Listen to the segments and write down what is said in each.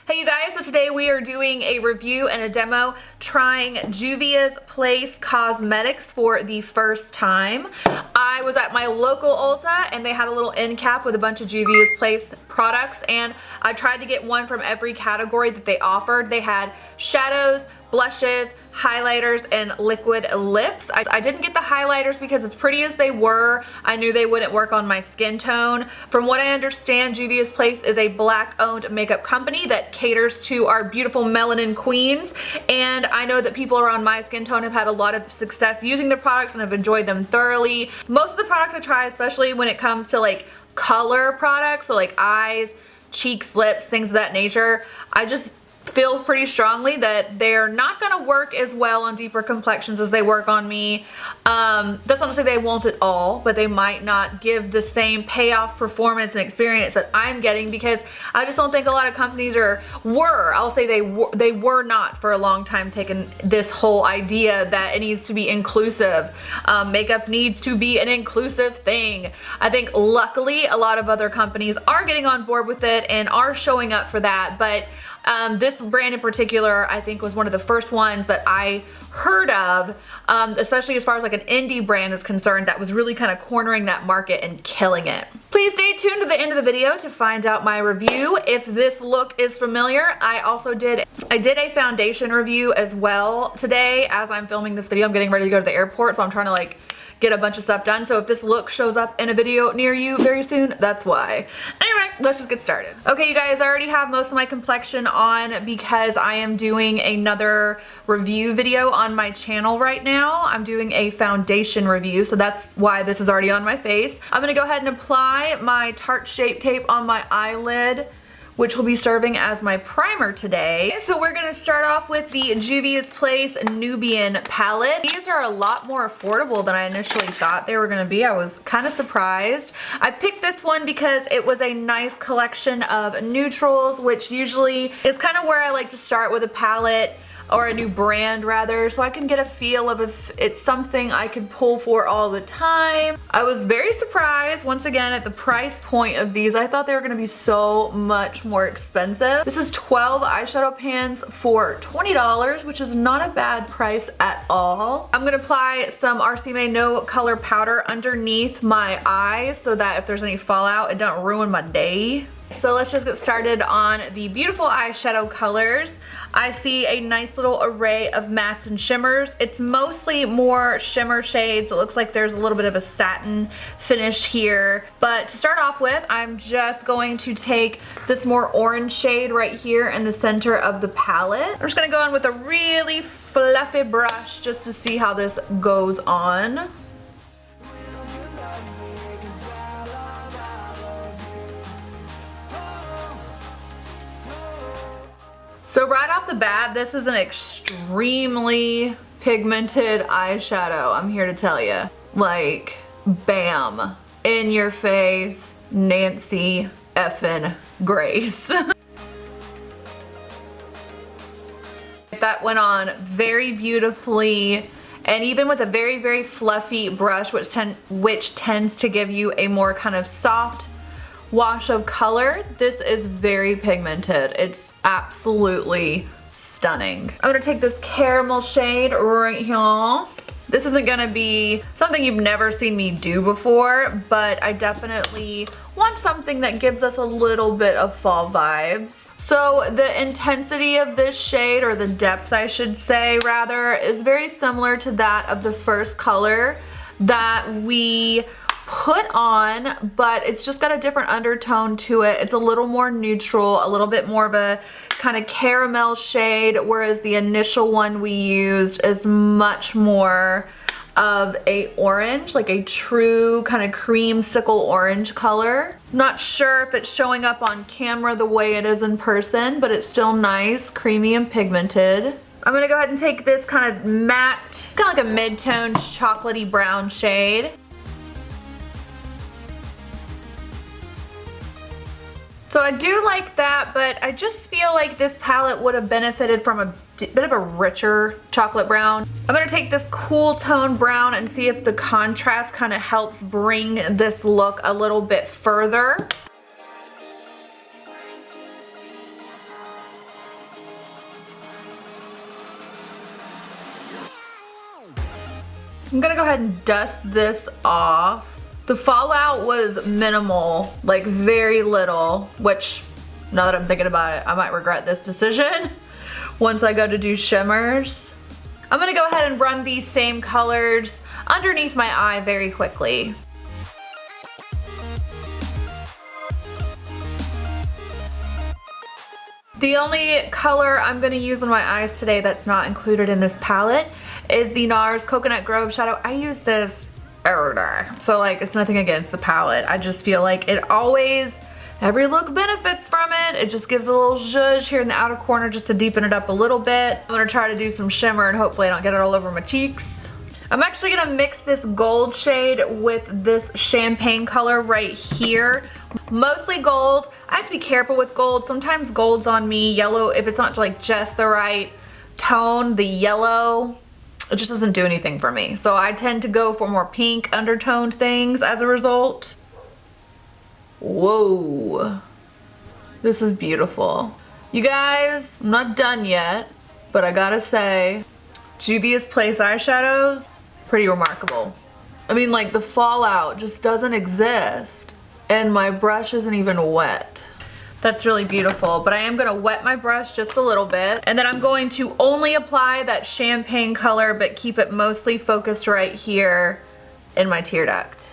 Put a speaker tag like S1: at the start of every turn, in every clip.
S1: Hey you guys, so today we are doing a review and a demo trying Juvias Place cosmetics for the first time. I was at my local Ulta and they had a little end cap with a bunch of Juvias Place products, and I tried to get one from every category that they offered. They had shadows, blushes, highlighters, and liquid lips. I didn't get the highlighters because as pretty as they were, I knew they wouldn't work on my skin tone. From what I understand, Juvias Place is a Black-owned makeup company that caters to our beautiful melanin queens, and I know that people around my skin tone have had a lot of success using the products and have enjoyed them thoroughly. Most of the products I try, especially when it comes to like color products, so like eyes, cheeks, lips, things of that nature, I just feel pretty strongly that they're not gonna work as well on deeper complexions as they work on me. That's not to say they won't at all, but they might not give the same payoff performance and experience that I'm getting, because I just don't think a lot of companies I'll say they were not for a long time taking this whole idea that it needs to be inclusive. Makeup needs to be an inclusive thing. I think luckily a lot of other companies are getting on board with it and are showing up for that, but this brand in particular, I think, was one of the first ones that I heard of, especially as far as like an indie brand is concerned, that was really kind of cornering that market and killing it. Please stay tuned to the end of the video to find out my review. If this look is familiar, I did a foundation review as well today. As I'm filming this video, I'm getting ready to go to the airport, so I'm trying to like get a bunch of stuff done. So if this look shows up in a video near you very soon, that's why. Anyway, let's just get started. Okay, you guys, I already have most of my complexion on because I am doing another review video on my channel right now. I'm doing a foundation review, so that's why this is already on my face. I'm gonna go ahead and apply my Tarte Shape Tape on my eyelid, which will be serving as my primer today. So we're gonna start off with the Juvias Place Nubain palette. These are a lot more affordable than I initially thought they were gonna be. I was kind of surprised. I picked this one because it was a nice collection of neutrals, which usually is kind of where I like to start with a palette, or a new brand rather, so I can get a feel of if it's something I could pull for all the time. I was very surprised once again at the price point of these. I thought they were gonna be so much more expensive. This is 12 eyeshadow pans for $20, which is not a bad price at all. I'm gonna apply some RCMA No Color Powder underneath my eyes so that if there's any fallout, it don't ruin my day. So let's just get started on the beautiful eyeshadow colors. I see a nice little array of mattes and shimmers. It's mostly more shimmer shades. It looks like there's a little bit of a satin finish here. But to start off with, I'm just going to take this more orange shade right here in the center of the palette. I'm just gonna go in with a really fluffy brush just to see how this goes on. So right off the bat, this is an extremely pigmented eyeshadow, I'm here to tell you. Like, bam, in your face, Nancy effing Grace. That went on very beautifully, and even with a very, very fluffy brush, which tends to give you a more kind of soft wash of color, this is very pigmented. It's absolutely stunning. I'm gonna take this caramel shade right here. This isn't gonna be something you've never seen me do before, but I definitely want something that gives us a little bit of fall vibes. So the intensity of this shade, or the depth I should say rather, is very similar to that of the first color that we put on, but it's just got a different undertone to it. It's a little more neutral, a little bit more of a kind of caramel shade, whereas the initial one we used is much more of a orange, like a true kind of creamsicle orange color. Not sure if it's showing up on camera the way it is in person, but it's still nice, creamy and pigmented. I'm gonna go ahead and take this kind of matte, kind of like a mid-toned chocolatey brown shade. So I do like that, but I just feel like this palette would have benefited from a bit of a richer chocolate brown. I'm gonna take this cool tone brown and see if the contrast kind of helps bring this look a little bit further. I'm gonna go ahead and dust this off. The fallout was minimal, like very little, which now that I'm thinking about it, I might regret this decision once I go to do shimmers. I'm gonna go ahead and run these same colors underneath my eye very quickly. The only color I'm gonna use on my eyes today that's not included in this palette is the NARS Coconut Grove Shadow. I use this every day, so like it's nothing against the palette. I just feel like it always, every look benefits from it. It just gives a little zhuzh here in the outer corner just to deepen it up a little bit. I'm gonna try to do some shimmer and hopefully I don't get it all over my cheeks. I'm actually gonna mix this gold shade with this champagne color right here. Mostly gold. I have to be careful with gold. Sometimes gold's on me. Yellow, if it's not like just the right tone, the yellow, it just doesn't do anything for me. So I tend to go for more pink undertoned things as a result. Whoa. This is beautiful. You guys, I'm not done yet, but I gotta say, Juvias Place eyeshadows, pretty remarkable. I mean, like the fallout just doesn't exist and my brush isn't even wet. That's really beautiful, but I am gonna wet my brush just a little bit, and then I'm going to only apply that champagne color, but keep it mostly focused right here in my tear duct.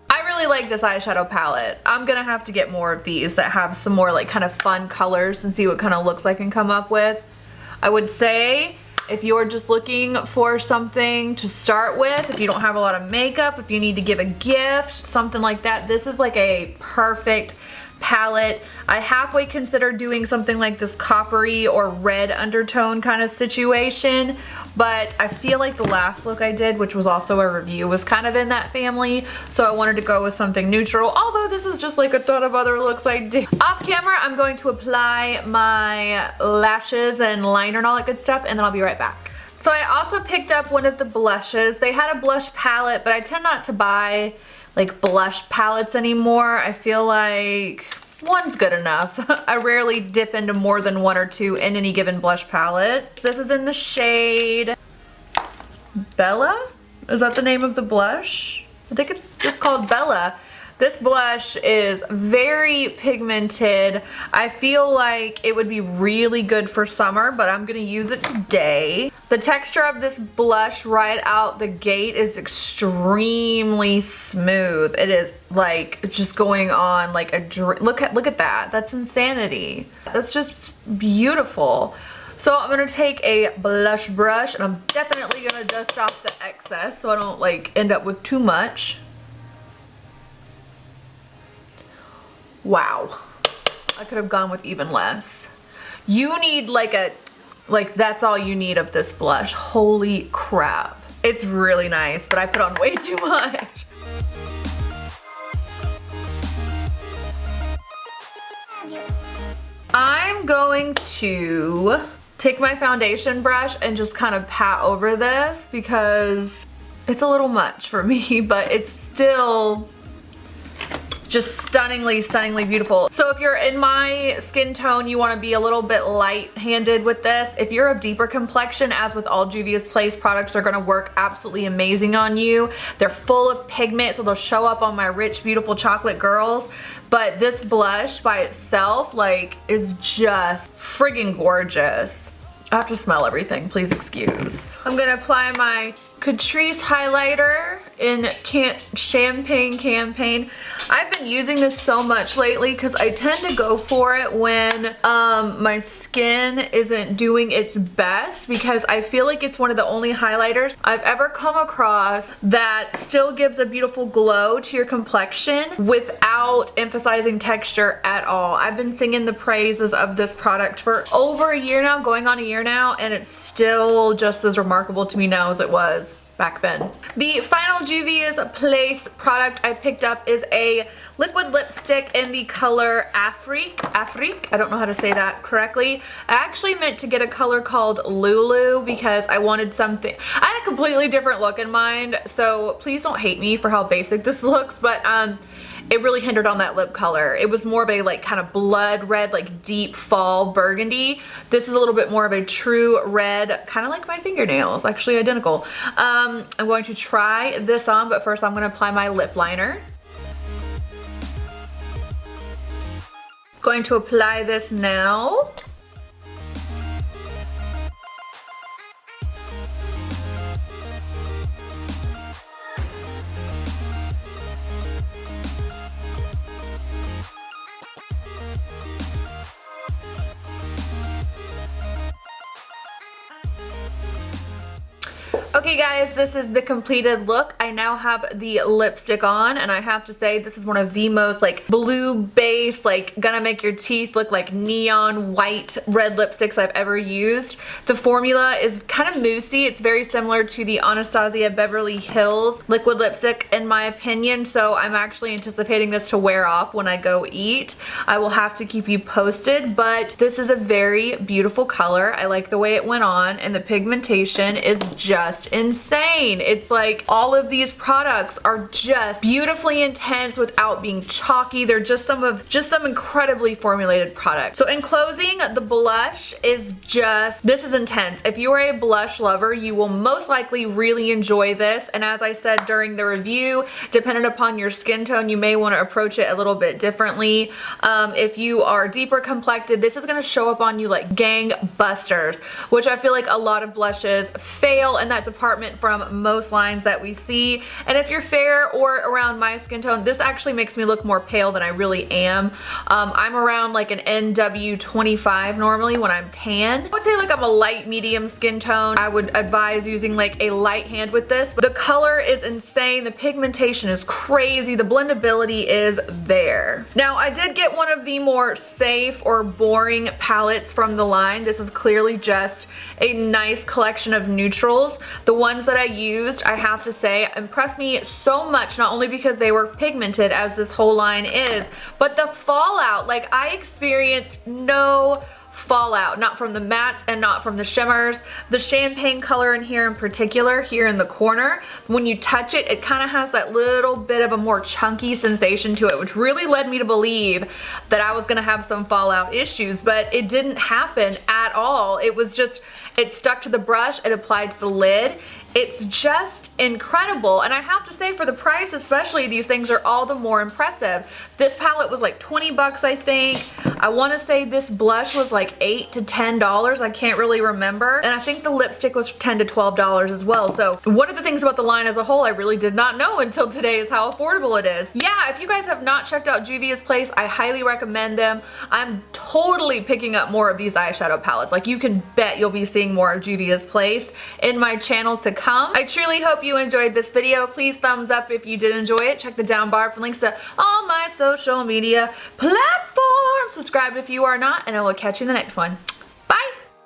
S1: I really like this eyeshadow palette. I'm gonna have to get more of these that have some more like kind of fun colors and see what kind of looks I can come up with. I would say if you're just looking for something to start with, if you don't have a lot of makeup, if you need to give a gift, something like that, this is like a perfect palette. I halfway considered doing something like this coppery or red undertone kind of situation, but I feel like the last look I did, which was also a review, was kind of in that family, so I wanted to go with something neutral, although this is just like a ton of other looks I did. Off camera, I'm going to apply my lashes and liner and all that good stuff, and then I'll be right back. So I also picked up one of the blushes. They had a blush palette, but I tend not to buy like blush palettes anymore. I feel like one's good enough. I rarely dip into more than one or two in any given blush palette. This is in the shade Bella? Is that the name of the blush? I think it's just called Bella. This blush is very pigmented. I feel like it would be really good for summer, but I'm gonna use it today. The texture of this blush right out the gate is extremely smooth. It is like just going on like a drink. Look at that. That's insanity. That's just beautiful. So I'm gonna take a blush brush and I'm definitely gonna dust off the excess so I don't like end up with too much. Wow, I could have gone with even less. You need like that's all you need of this blush. Holy crap. It's really nice, but I put on way too much. I'm going to take my foundation brush and just kind of pat over this because it's a little much for me, but it's still just stunningly beautiful. So if you're in my skin tone, you want to be a little bit light-handed with this. If you're of deeper complexion, as with all Juvias Place products, they're going to work absolutely amazing on you. They're full of pigment, so they'll show up on my rich, beautiful chocolate girls. But this blush by itself, like, is just friggin' gorgeous. I have to smell everything, please excuse. I'm gonna apply my Catrice highlighter in Champagne Campaign. I've been using this so much lately because I tend to go for it when my skin isn't doing its best, because I feel like it's one of the only highlighters I've ever come across that still gives a beautiful glow to your complexion without emphasizing texture at all. I've been singing the praises of this product for over a year now, going on a year now, and it's still just as remarkable to me now as it was back then. The final Juvias Place product I picked up is a liquid lipstick in the color Afrik. I don't know how to say that correctly. I actually meant to get a color called Lulu because I wanted something. I had a completely different look in mind, so please don't hate me for how basic this looks, but it really hindered on that lip color. It was more of a like kind of blood red, like deep fall burgundy. This is a little bit more of a true red, kind of like my fingernails, actually identical. I'm going to try this on, but first I'm going to apply my lip liner. Going to apply this now. Okay guys, this is the completed look. I now have the lipstick on, and I have to say this is one of the most like blue base, like gonna make your teeth look like neon white red lipsticks I've ever used. The formula is kind of moussey. It's very similar to the Anastasia Beverly Hills liquid lipstick in my opinion, so I'm actually anticipating this to wear off when I go eat. I will have to keep you posted, but this is a very beautiful color. I like the way it went on, and the pigmentation is just insane. It's like all of these products are just beautifully intense without being chalky. They're just some incredibly formulated products. So in closing, the blush is this is intense. If you are a blush lover, you will most likely really enjoy this. And as I said during the review, depending upon your skin tone, you may want to approach it a little bit differently. If you are deeper complected, this is going to show up on you like gangbusters, which I feel like a lot of blushes fail in that department from most lines that we see. And if you're fair or around my skin tone, this actually makes me look more pale than I really am. I'm around like an NW25 normally when I'm tan. I would say like I'm a light medium skin tone. I would advise using like a light hand with this. But the color is insane. The pigmentation is crazy. The blendability is there. Now I did get one of the more safe or boring palettes from the line. This is clearly just a nice collection of neutrals. The ones that I used, I have to say, impressed me so much, not only because they were pigmented as this whole line is, but the fallout. Like I experienced no fallout, not from the mattes and not from the shimmers. The champagne color in here in particular, here in the corner, when you touch it, it kind of has that little bit of a more chunky sensation to it, which really led me to believe that I was gonna have some fallout issues, but it didn't happen at all. It was just, it stuck to the brush, it applied to the lid. It's just incredible, and I have to say, for the price especially, these things are all the more impressive. This palette was like 20 bucks, I think. I want to say this blush was like $8 to $10. I can't really remember. And I think the lipstick was $10 to $12 as well. So one of the things about the line as a whole I really did not know until today is how affordable it is. Yeah, if you guys have not checked out Juvias Place, I highly recommend them. I'm totally picking up more of these eyeshadow palettes. Like you can bet you'll be seeing more of Juvias Place in my channel to come. I truly hope you enjoyed this video. Please thumbs up if you did enjoy it. Check the down bar for links to all my social media platforms. Subscribe if you are not, and I will catch you in the next one.